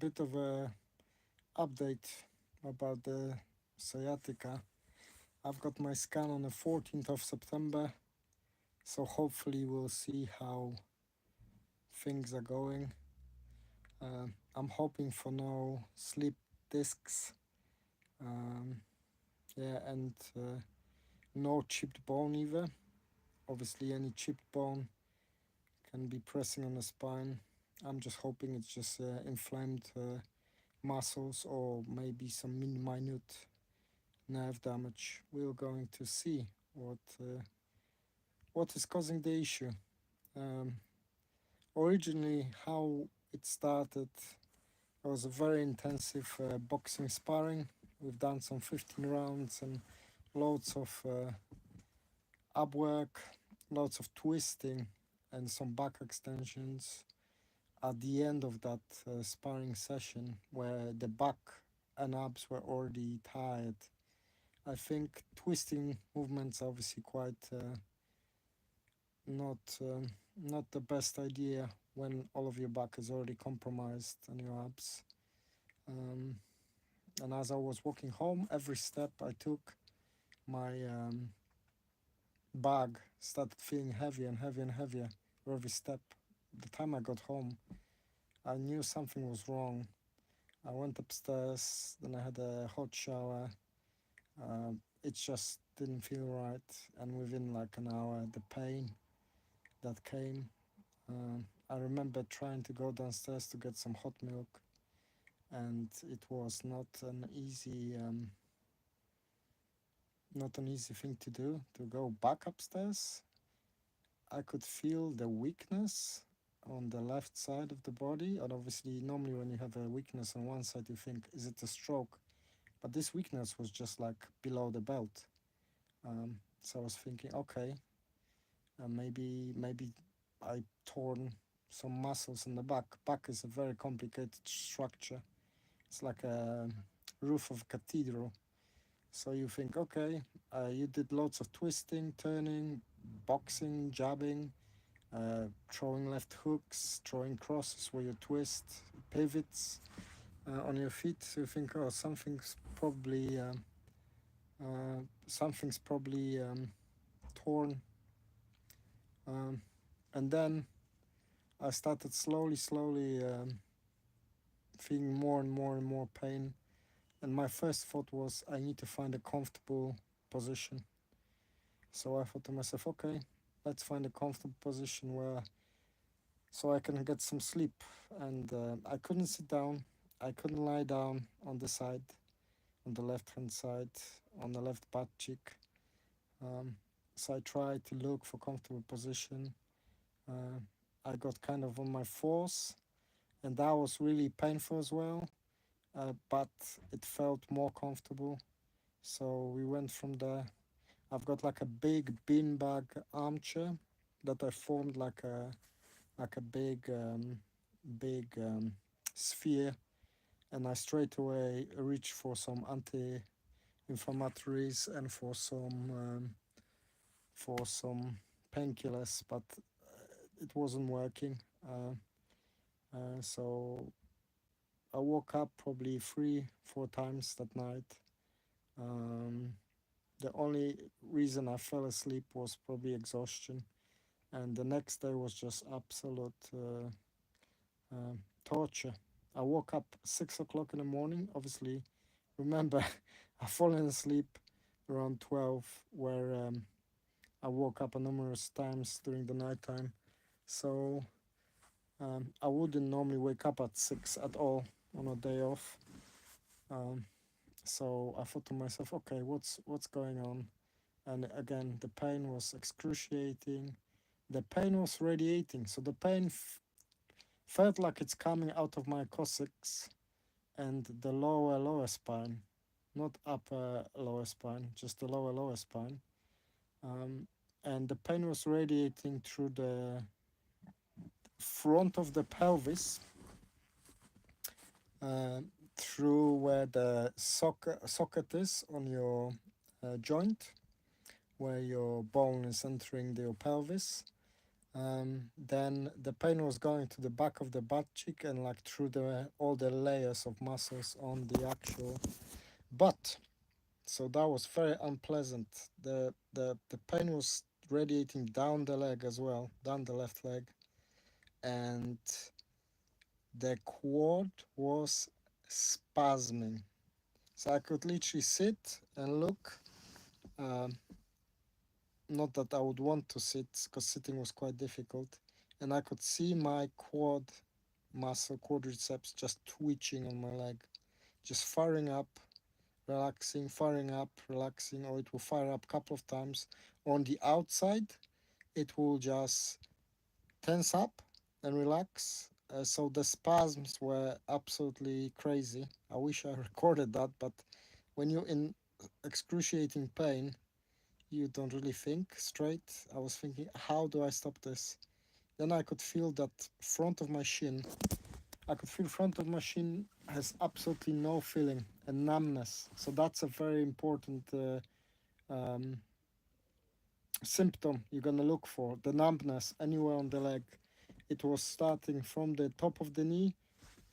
bit of a update about the sciatica. I've got my scan on the 14th of September, so hopefully we'll see how things are going. I'm hoping for no slip discs, and no chipped bone either. Obviously, any chipped bone can be pressing on the spine. I'm just hoping it's just inflamed muscles or maybe some minute nerve damage. We're going to see what is causing the issue. Um, Originally, how it started, it was a very intensive boxing sparring. We've done some 15 rounds and loads of ab work, lots of twisting, and some back extensions. At the end of that sparring session, where the back and abs were already tired, I think twisting movements are obviously quite not the best idea when all of your back is already compromised and your abs. And as I was walking home, every step I took, my bag started feeling heavier and heavier and heavier with every step. The time I got home, I knew something was wrong. I went upstairs, then I had a hot shower. It just didn't feel right, and within like an hour, the pain that came. I remember trying to go downstairs to get some hot milk, and it was not an easy thing to do, to go back upstairs. I could feel the weakness on the left side of the body, and obviously normally when you have a weakness on one side you think, is it a stroke? But this weakness was just like below the belt. So I was thinking, okay, maybe I torn some muscles in the back. Back is a very complicated structure. It's like a roof of a cathedral. So you think, okay, you did lots of twisting, turning, boxing, jabbing, throwing left hooks, throwing crosses where you twist, pivots on your feet. So you think, oh, something's probably torn. And then I started slowly feeling more and more pain. And my first thought was, I need to find a comfortable position. So I thought to myself, okay, let's find a comfortable position so I can get some sleep. And I couldn't sit down. I couldn't lie down on the side, on the left-hand side, on the left butt cheek. So I tried to look for comfortable position. I got kind of on my fours, and that was really painful as well, but it felt more comfortable. So we went from there. I've got like a big beanbag armchair that I formed like a big sphere, and I straight away reached for some anti-inflammatories and for some painkillers, but it wasn't working. So I woke up probably 3-4 times that night. The only reason I fell asleep was probably exhaustion, and the next day was just absolute torture. I woke up 6 o'clock in the morning. Obviously, remember, I've fallen asleep around 12, where I woke up numerous times during the nighttime. So I wouldn't normally wake up at 6 at all on a day off. So I thought to myself, okay, what's going on? And again, the pain was excruciating. The pain was radiating. So the pain felt like it's coming out of my coccyx and the lower spine, not upper lower spine, just the lower spine. And the pain was radiating through the front of the pelvis, through where the socket is on your joint, where your bone is entering your pelvis. Then the pain was going to the back of the butt cheek and like through the all the layers of muscles on the actual butt. So that was very unpleasant. The pain was radiating down the leg as well, down the left leg, and the quad was spasming. So I could literally sit and look. Um, Not that I would want to sit, because sitting was quite difficult, and I could see my quad muscle, quadriceps, just twitching on my leg, just firing up, relaxing, firing up, relaxing, or it will fire up a couple of times. On the outside, it will just tense up and relax. So the spasms were absolutely crazy. I wish I recorded that, but when you're in excruciating pain, you don't really think straight. I was thinking, how do I stop this? Then I could feel that front of my shin. I could feel front of my shin has absolutely no feeling and numbness. So that's a very important um, symptom you're gonna look for. The numbness anywhere on the leg. It was starting from the top of the knee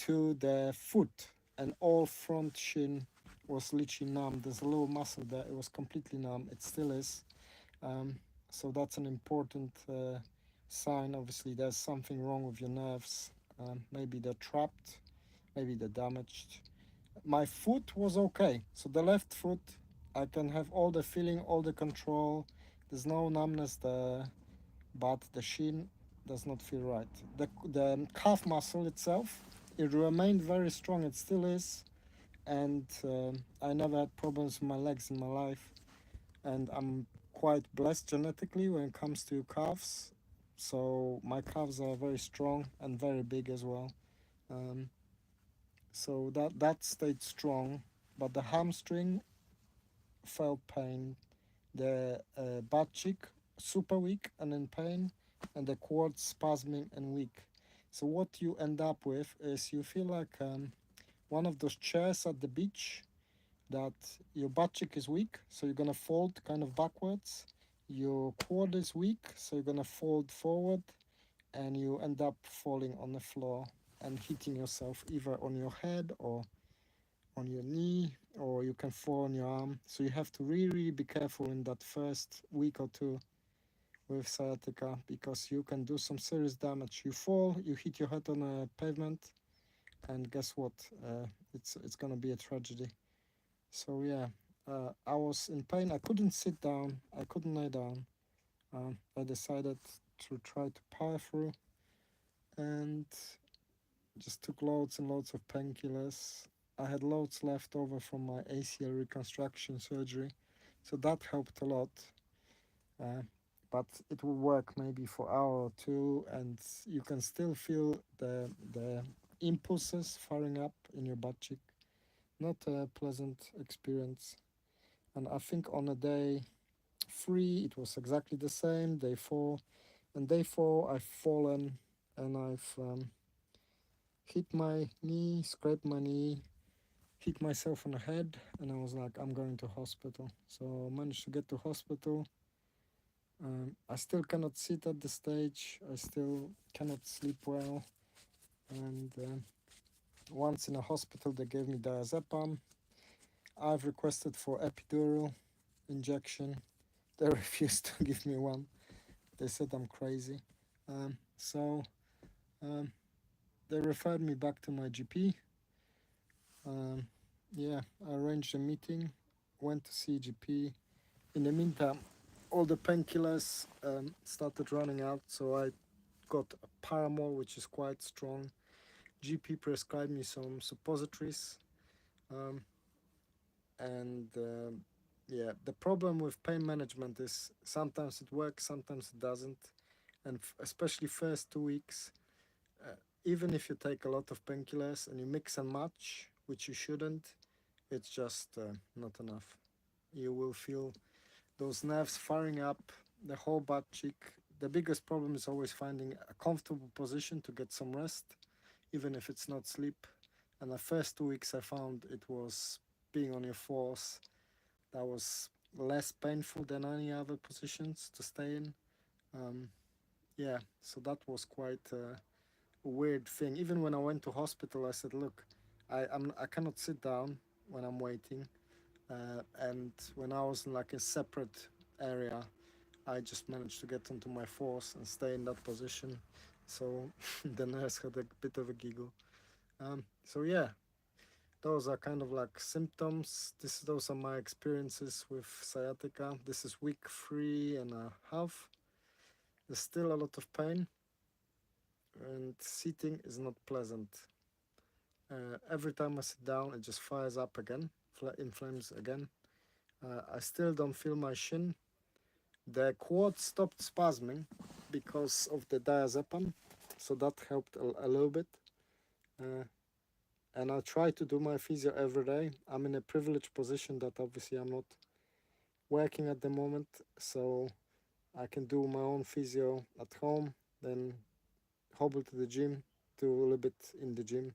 to the foot, and all front shin was literally numb. There's a little muscle there. It was completely numb. It still is. Um, so that's an important sign. Obviously, there's something wrong with your nerves. Maybe they're trapped, maybe they're damaged. My foot was okay. So the left foot, I can have all the feeling, all the control. There's no numbness there, but the shin does not feel right. The calf muscle itself, it remained very strong. It still is, and I never had problems with my legs in my life, and I'm quite blessed genetically when it comes to calves. So my calves are very strong and very big as well. Um, so that stayed strong, but the hamstring felt pain. The butt cheek super weak and in pain, and the quad spasming and weak. So what you end up with is you feel like one of those chairs at the beach, that your butt cheek is weak, so you're gonna fold kind of backwards. Your quad is weak, so you're gonna fold forward, and you end up falling on the floor and hitting yourself either on your head or on your knee, or you can fall on your arm. So you have to really, really be careful in that first week or two with sciatica, because you can do some serious damage. You fall, you hit your head on a pavement, and guess what? It's gonna be a tragedy. So yeah, I was in pain. I couldn't sit down. I couldn't lay down. I decided to try to power through, and just took loads and loads of painkillers. I had loads left over from my ACL reconstruction surgery, so that helped a lot. Uh, but it will work maybe for an hour or two, and you can still feel the impulses firing up in your butt cheek. Not a pleasant experience. And I think on a day 3 it was exactly the same. Day 4, and day 4 I've fallen, and I've hit my knee, scraped my knee, hit myself on the head, and I was like, I'm going to hospital. So I managed to get to hospital. I still cannot sit at the stage. I still cannot sleep well. And once in a hospital, they gave me diazepam. I've requested for epidural injection. They refused to give me one. They said I'm crazy. So um, they referred me back to my GP. Um, yeah, I arranged a meeting, went to see GP. In the meantime, all the painkillers started running out, so I got Paramol, which is quite strong. GP prescribed me some suppositories, um, and yeah, the problem with pain management is sometimes it works, sometimes it doesn't, and especially first 2 weeks, uh, even if you take a lot of painkillers and you mix and match, which you shouldn't, it's just not enough. You will feel those nerves firing up the whole butt cheek. The biggest problem is always finding a comfortable position to get some rest, even if it's not sleep. And the first 2 weeks I found it was being on your force. That was less painful than any other positions to stay in. Um, yeah, so that was quite a weird thing. Even when I went to hospital, I said, look, I cannot sit down when I'm waiting. And when I was in like a separate area, I just managed to get onto my force and stay in that position. So the nurse had a bit of a giggle. So yeah, those are kind of like symptoms. Those are my experiences with sciatica. This is week 3.5. There's still a lot of pain, and sitting is not pleasant. Every time I sit down, it just fires up again, inflames again. I still don't feel my shin. The quad stopped spasming because of the diazepam, so that helped a little bit. Uh, and I try to do my physio every day. I'm in a privileged position that obviously I'm not working at the moment, so I can do my own physio at home, then hobble to the gym, do a little bit in the gym.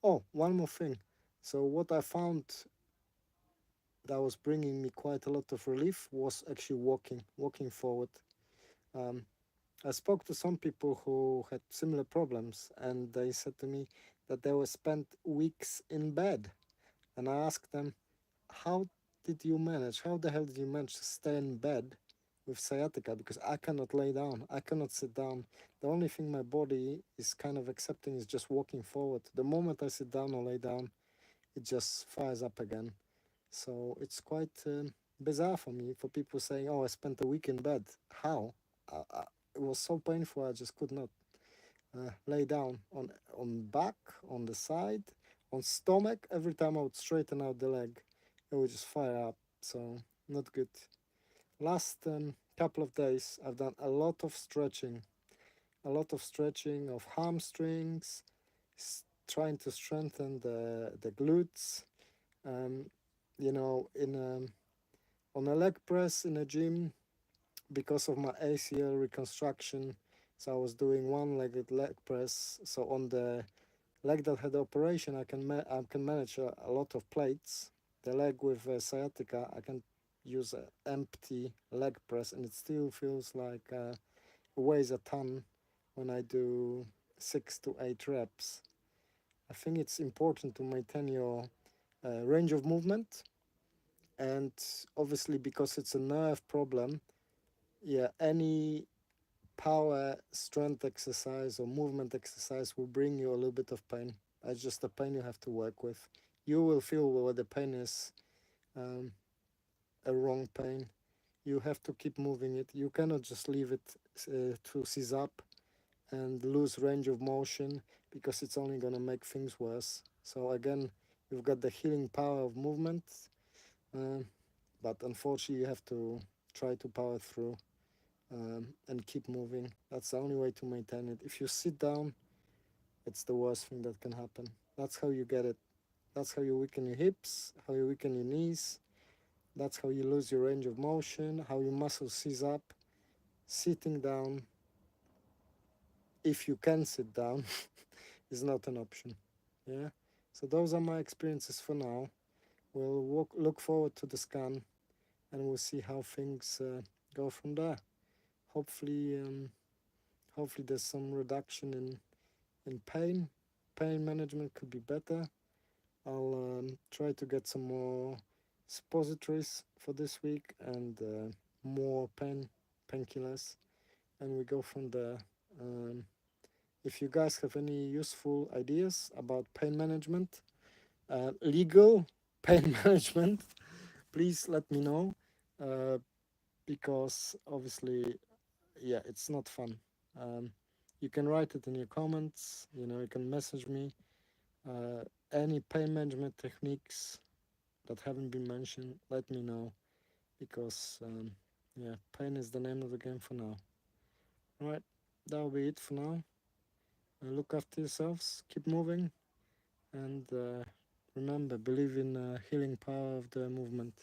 Oh, one more thing. So what I found that was bringing me quite a lot of relief was actually walking forward. Um, I spoke to some people who had similar problems, and they said to me that they were spent weeks in bed. And I asked them, how did you manage? How the hell did you manage to stay in bed with sciatica? Because I cannot lay down, I cannot sit down. The only thing my body is kind of accepting is just walking forward. The moment I sit down or lay down, it just fires up again. So it's quite bizarre for me, for people saying, oh, I spent a week in bed. How? It was so painful, I just could not lay down on back, on the side, on stomach. Every time I would straighten out the leg, it would just fire up. So not good. Last couple of days, I've done a lot of stretching of hamstrings, trying to strengthen the glutes. Um, you know, in on a leg press in a gym, because of my ACL reconstruction. So I was doing one-legged leg press. So on the leg that had the operation, I can manage a lot of plates. The leg with sciatica, I can use an empty leg press, and it still feels like it weighs a ton when I do 6 to 8 reps. I think it's important to maintain your range of movement, and obviously because it's a nerve problem, yeah, any power strength exercise or movement exercise will bring you a little bit of pain. That's just the pain you have to work with. You will feel where the pain is um, a wrong pain. You have to keep moving it. You cannot just leave it to seize up and lose range of motion, because it's only going to make things worse. So again, you've got the healing power of movement, uh, but unfortunately you have to try to power through and keep moving. That's the only way to maintain it. If you sit down, it's the worst thing that can happen. That's how you get it. That's how you weaken your hips, how you weaken your knees. That's how you lose your range of motion, how your muscles seize up. Sitting down, if you can sit down, is not an option. Yeah. So those are my experiences for now. We'll look forward to the scan, and we'll see how things go from there. Hopefully, hopefully there's some reduction in pain. Pain management could be better. I'll try to get some more suppositories for this week and more painkillers, and we go from there. Um, if you guys have any useful ideas about pain management, legal pain management, please let me know, uh, because obviously, yeah, it's not fun. Um, you can write it in your comments. You can message me. Uh, any pain management techniques that haven't been mentioned, let me know, because yeah, pain is the name of the game for now. All right, that'll be it for now. Look after yourselves, keep moving, and remember, believe in healing power of the movement.